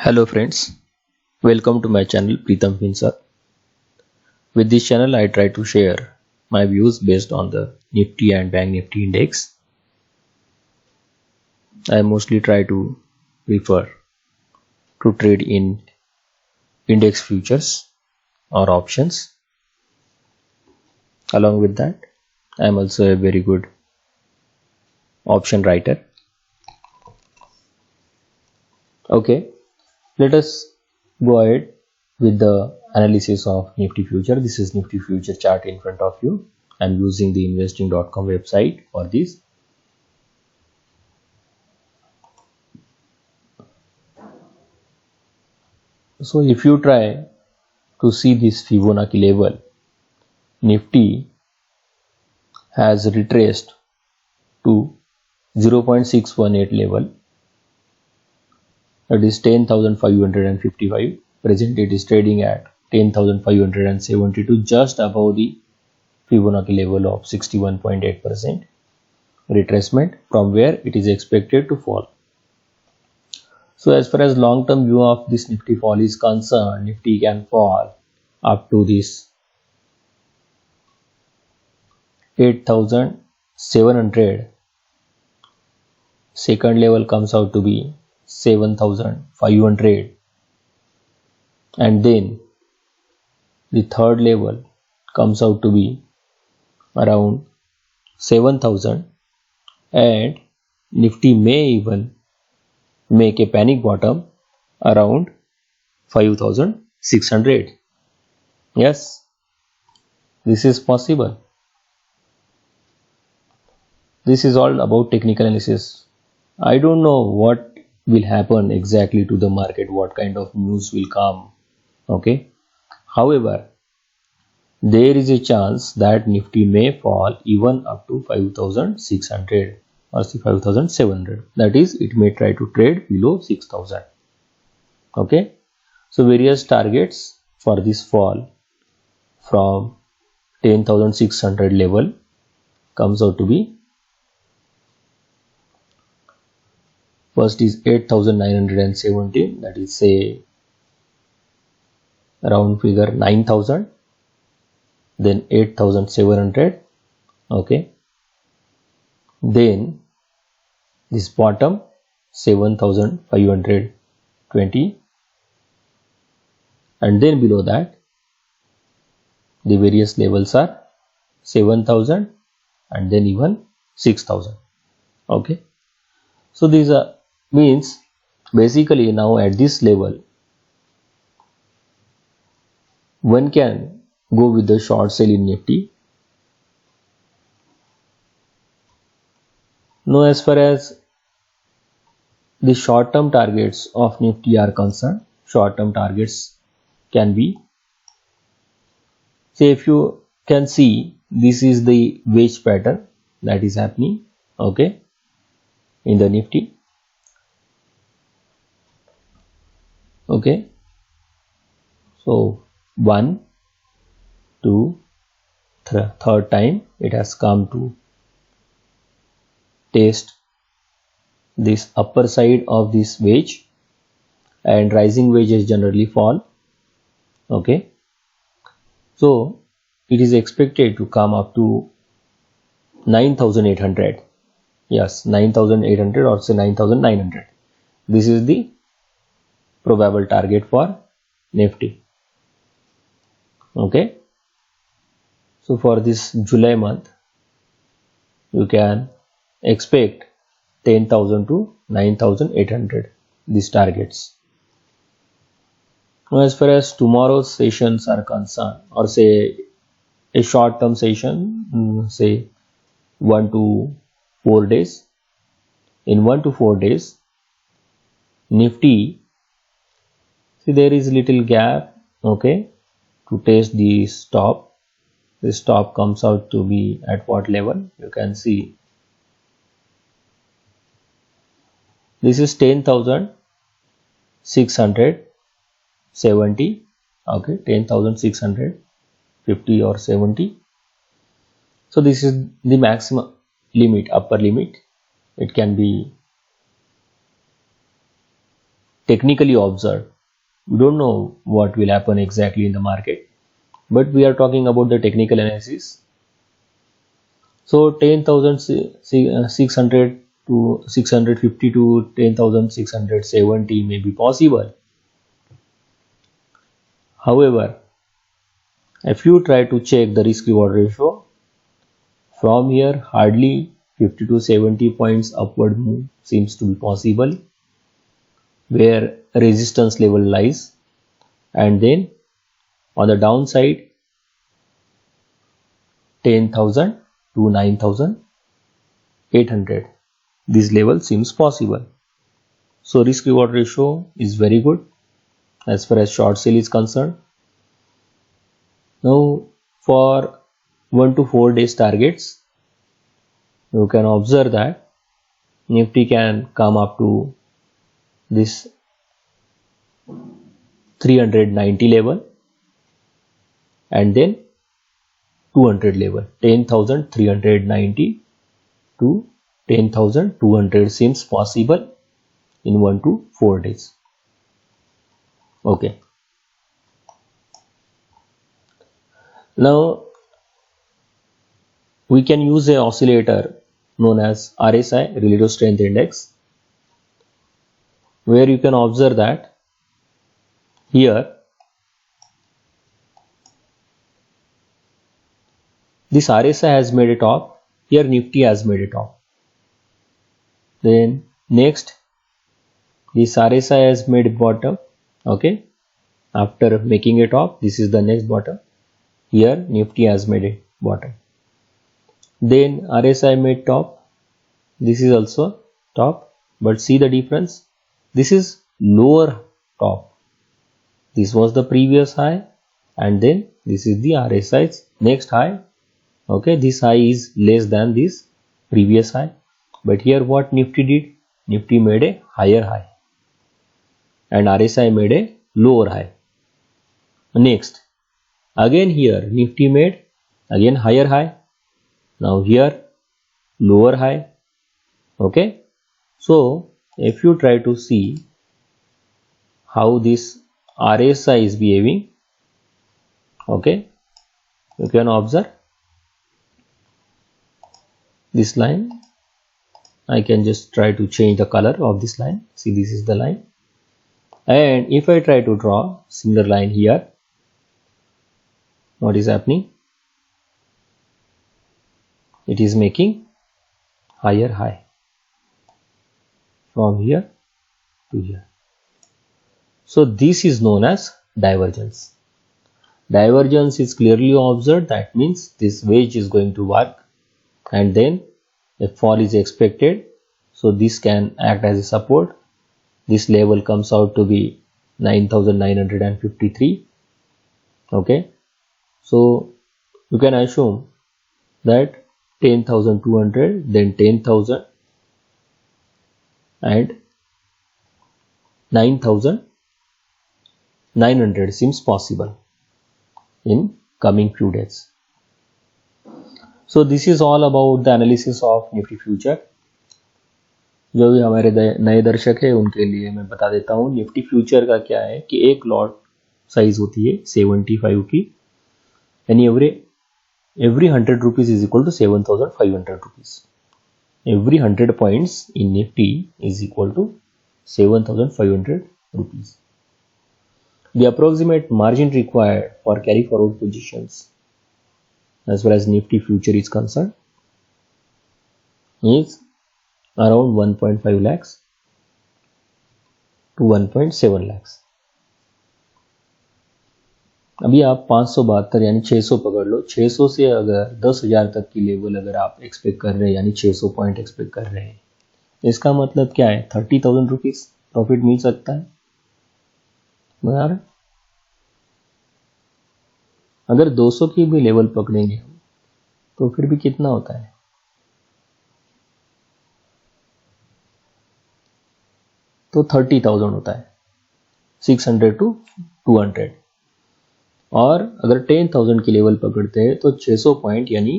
Hello friends, welcome to my channel Pritam Finsa. With this channel I try to share my views based on the Nifty and Bank Nifty index. I mostly try to refer to trade in index futures or options. Along with that, I am also a very good option writer. Okay, let us go ahead with the analysis of Nifty future. This is Nifty future chart in front of you. I am using the investing.com website for this. So if you try to see this Fibonacci level, Nifty has retraced to 0.618 level, that is 10,555. Present it is trading at 10,572, just above the Fibonacci level of 61.8% retracement, from where it is expected to fall. So as far as long-term view of this Nifty fall is concerned, Nifty can fall up to this 8,700. Second level comes out to be 7,500, and then the third level comes out to be around 7,000, and Nifty may even make a panic bottom around 5,600. Yes, this is possible. This is all about technical analysis. I don't know what will happen exactly to the market, what kind of news will come. Okay. However, there is a chance that Nifty may fall even up to 5,600 or 5,700. That is, it may try to trade below 6,000. Okay. So various targets for this fall from 10,600 level comes out to be: first is 8,917, that is say round figure 9,000, then 8,700. Okay, then this bottom 7,520, and then below that the various levels are 7,000 and then even 6,000. Okay, so these are means basically now at this level one can go with the short sale in Nifty. Now as far as the short term targets of Nifty are concerned, short term targets can be, say, if you can see, this is the wedge pattern that is happening, okay, in the Nifty. Okay, so 1, 2, third time it has come to test this upper side of this wedge, and rising wedges generally fall. Okay, so it is expected to come up to 9,800. Yes, 9,800 or say 9,900. This is the probable target for Nifty. Okay, so for this July month you can expect 10,000 to 9,800, these targets. Now as far as tomorrow's sessions are concerned, or say a short term session, say 1 to 4 days, in 1 to 4 days Nifty, see, there is little gap, okay, to test the stop. The stop comes out to be at what level? You can see this is 10,670. Okay, 10,650 or 70. So this is the maximum limit, upper limit. It can be technically observed. We don't know what will happen exactly in the market, but we are talking about the technical analysis. So 10,600 to 650 to 10,670 may be possible. However, if you try to check the risk reward ratio, from here hardly 50 to 70 points upward move seems to be possible, where resistance level lies, and then on the downside 10,000 to 9,800, this level seems possible. So risk reward ratio is very good as far as short sale is concerned. Now for 1 to 4 days targets, you can observe that Nifty can come up to this 390 level and then 200 level. 10,390 to 10,200 seems possible in 1 to 4 days. Okay. Now we can use an oscillator known as RSI, Relative Strength Index, where you can observe that here this RSI has made a top, here Nifty has made a top. Then next this RSI has made a bottom. Okay, after making a top, this is the next bottom. Here Nifty has made a bottom. Then RSI made top, this is also top, but see the difference, this is lower top, this was the previous high, and then this is the RSI's next high. Okay, this high is less than this previous high, but here what Nifty did, Nifty made a higher high and RSI made a lower high. Next again here Nifty made again higher high, now here lower high. Okay, so if you try to see how this RSI is behaving, okay, you can observe this line. I can just try to change the color of this line. See, this is the line, and if I try to draw similar line here, what is happening? It is making higher high from here to here. So this is known as divergence. Divergence is clearly observed, that means this wedge is going to work and then a fall is expected, so this can act as a support. This level comes out to be 9,953. Okay, so you can assume that 10,200, then 10,000 and 9,900 seems possible in coming few days. So this is all about the analysis of Nifty future. जो भी हमारे नए दर्शक है उनके लिए मैं बता देता हूँ निफ्टी फ्यूचर का क्या है कि एक लॉट साइज होती है 75 की, यानी every 100 rupees is equal to 7,500 rupees. Every 100 points in Nifty is equal to 7,500 rupees. The approximate margin required for carry forward positions as far as Nifty future is concerned is around 1.5 lakhs to 1.7 lakhs. अभी आप 572 यानी 600 पकड़ लो, 600 से अगर 10,000 तक की level अगर आप एक्सपेक्ट कर रहे हैं, यानी 600 पॉइंट एक्सपेक्ट कर रहे हैं, इसका मतलब क्या है, 30,000 रुपीज प्रॉफिट मिल सकता है यार। अगर 200 की भी लेवल पकड़ेंगे हम तो फिर भी कितना होता है, तो 30,000 होता है, 600 to 200। और अगर 10,000 की लेवल पकड़ते हैं तो 600 पॉइंट यानी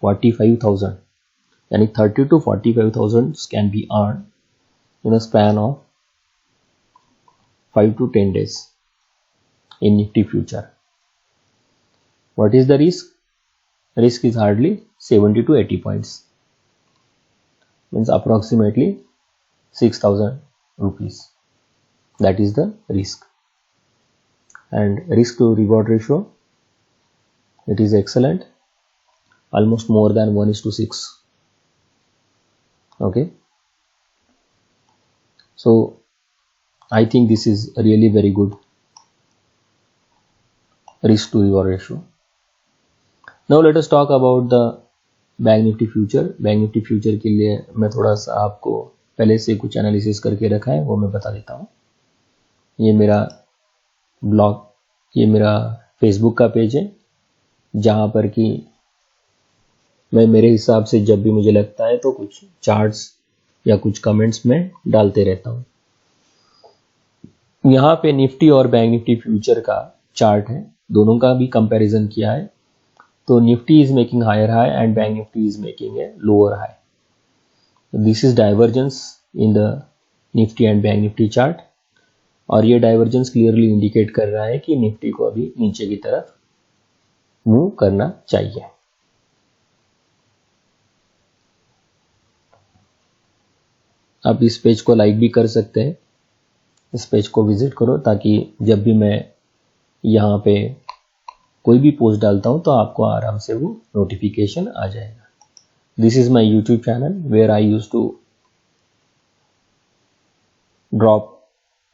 45,000, यानी 30 to 45,000 can be earn in a span of 5 to 10 days in Nifty future. What is the risk? Risk is hardly 70 to 80 points, means approximately 6,000 rupees. That is the risk. And risk to reward ratio, it is excellent, almost more than 1:6. Okay, so I think this is really very good risk to reward ratio. Now let us talk about the bank Nifty future. Bank Nifty future के लिए मैं थोड़ा सा आपको पहले से कुछ analysis करके रखा है, वो मैं बता देता हूँ. ये मेरा ब्लॉग, ये मेरा फेसबुक का पेज है, जहाँ पर कि मैं मेरे हिसाब से जब भी मुझे लगता है तो कुछ चार्ट्स या कुछ कमेंट्स में डालते रहता हूँ. यहाँ पे निफ्टी और बैंक निफ्टी फ्यूचर का चार्ट है, दोनों का भी कंपैरिजन किया है. तो Nifty is making higher high and bank Nifty is making a lower high. This is divergence in the Nifty and bank Nifty chart, और ये डाइवर्जेंस क्लियरली इंडिकेट कर रहा है कि निफ्टी को अभी नीचे की तरफ मूव करना चाहिए. आप इस पेज को लाइक भी कर सकते हैं, इस पेज को विजिट करो, ताकि जब भी मैं यहाँ पे कोई भी पोस्ट डालता हूं तो आपको आराम से वो नोटिफिकेशन आ जाएगा. This is my YouTube channel where I use to drop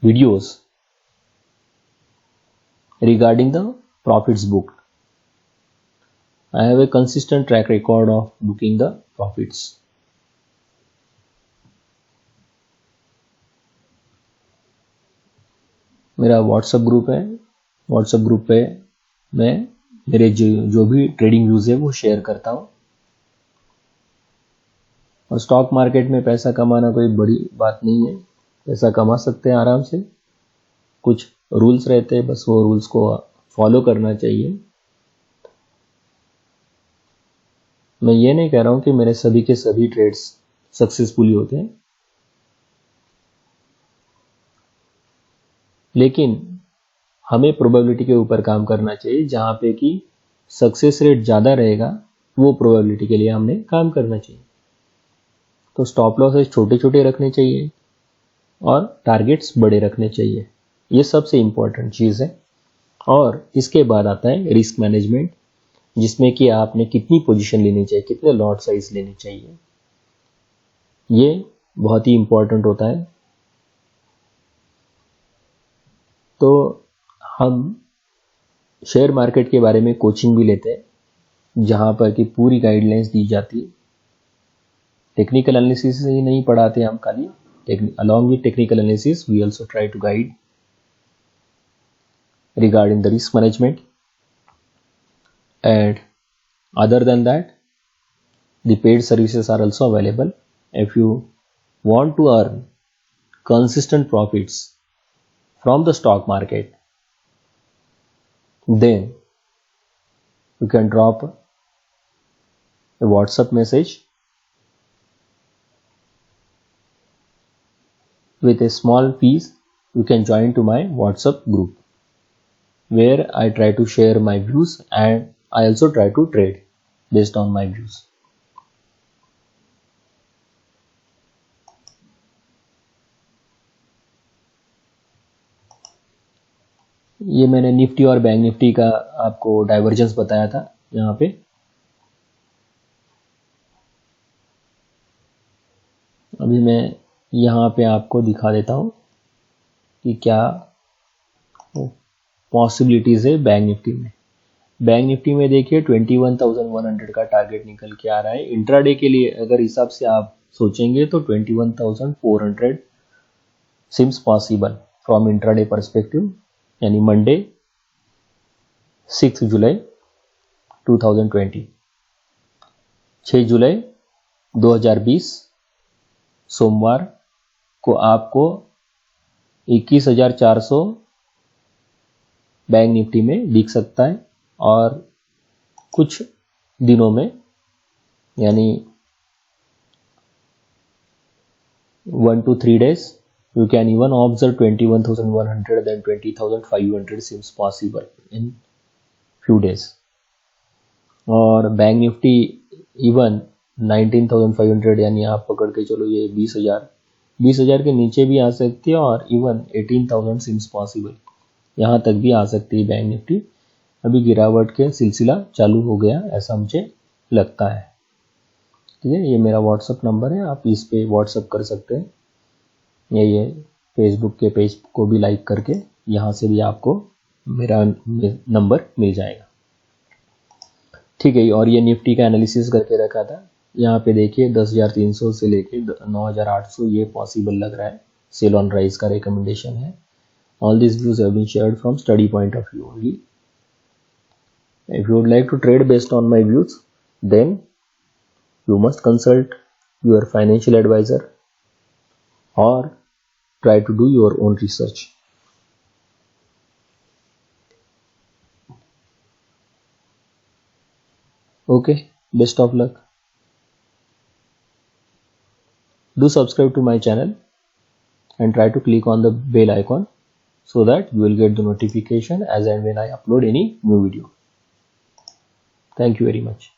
videos regarding the profits booked. I have a consistent track record of booking the profits. मेरा व्हाट्सएप ग्रुप है, व्हाट्सएप ग्रुप पे मैं मेरे जो भी ट्रेडिंग व्यूज है वो share करता हूँ. और स्टॉक मार्केट में पैसा कमाना कोई बड़ी बात नहीं है, पैसा कमा सकते हैं आराम से. कुछ रूल्स रहते हैं, बस वो रूल्स को फॉलो करना चाहिए. मैं ये नहीं कह रहा हूं कि मेरे सभी के सभी ट्रेड्स सक्सेसफुली होते हैं, लेकिन हमें प्रोबेबिलिटी के ऊपर काम करना चाहिए. जहां पे कि सक्सेस रेट ज़्यादा रहेगा वो प्रोबेबिलिटी के लिए हमने काम करना चाहिए. तो स्टॉप लॉसेस छोटे छोटे रखने चाहिए और टारगेट्स बड़े रखने चाहिए. ये सबसे इंपॉर्टेंट चीज़ है. और इसके बाद आता है रिस्क मैनेजमेंट, जिसमें कि आपने कितनी पोजीशन लेनी चाहिए, कितने लॉट साइज लेने चाहिए, ये बहुत ही इंपॉर्टेंट होता है. तो हम शेयर मार्केट के बारे में कोचिंग भी लेते हैं, जहाँ पर कि पूरी गाइडलाइंस दी जाती है. टेक्निकल एनालिसिस ही नहीं पढ़ाते हम खाली, along with technical analysis we also try to guide regarding the risk management. And other than that, the paid services are also available. If you want to earn consistent profits from the stock market, then you can drop a WhatsApp message with a small fees. You can join to my WhatsApp group, where I try to share my views and I also try to trade based on my views. ये मैंने Nifty और bank Nifty का आपको divergence बताया था. यहाँ पे अभी मैं यहाँ पे आपको दिखा देता हूँ कि क्या पॉसिबिलिटीज है बैंक निफ्टी में. बैंक निफ्टी में देखिए 21,100 का टारगेट निकल के आ रहा है. इंट्राडे के लिए अगर हिसाब से आप सोचेंगे तो 21,400 seems possible from intraday perspective, यानी मंडे 6 जुलाई 2020, 6 जुलाई 2020 सोमवार को आपको 21,400 बैंक निफ्टी में दिख सकता है. और कुछ दिनों में, यानी 1 to 3 days You can even observe 21,100 and 20,500 seems possible in few days. और बैंक निफ्टी इवन 19,500 यानी आप पकड़ के चलो ये 20,000 के नीचे भी आ सकती है और इवन 18,000 सीम्स पॉसिबल, यहाँ तक भी आ सकती है बैंक निफ्टी। अभी गिरावट के सिलसिला चालू हो गया ऐसा मुझे लगता है। ठीक है, ये मेरा व्हाट्सअप नंबर है, आप इस पे व्हाट्सअप कर सकते हैं। ये फेसबुक के पेज को भी लाइक करके यहाँ से भी आपको मेरा नंबर मिल जाएगा। ठीक है, और ये निफ्टी का एनालिसिस करके रखा था। यहाँ पे देखिए 10,300 से लेके 9,800 ये पॉसिबल लग रहा है। सेल ऑन राइज का रिकमेंडेशन है। All this views have been shared from study point of view only. If you would like to trade based on my views, then you must consult your financial advisor or try to do your own research. Okay, best of luck. Do subscribe to my channel and try to click on the bell icon so that you will get the notification as and when I upload any new video. Thank you very much.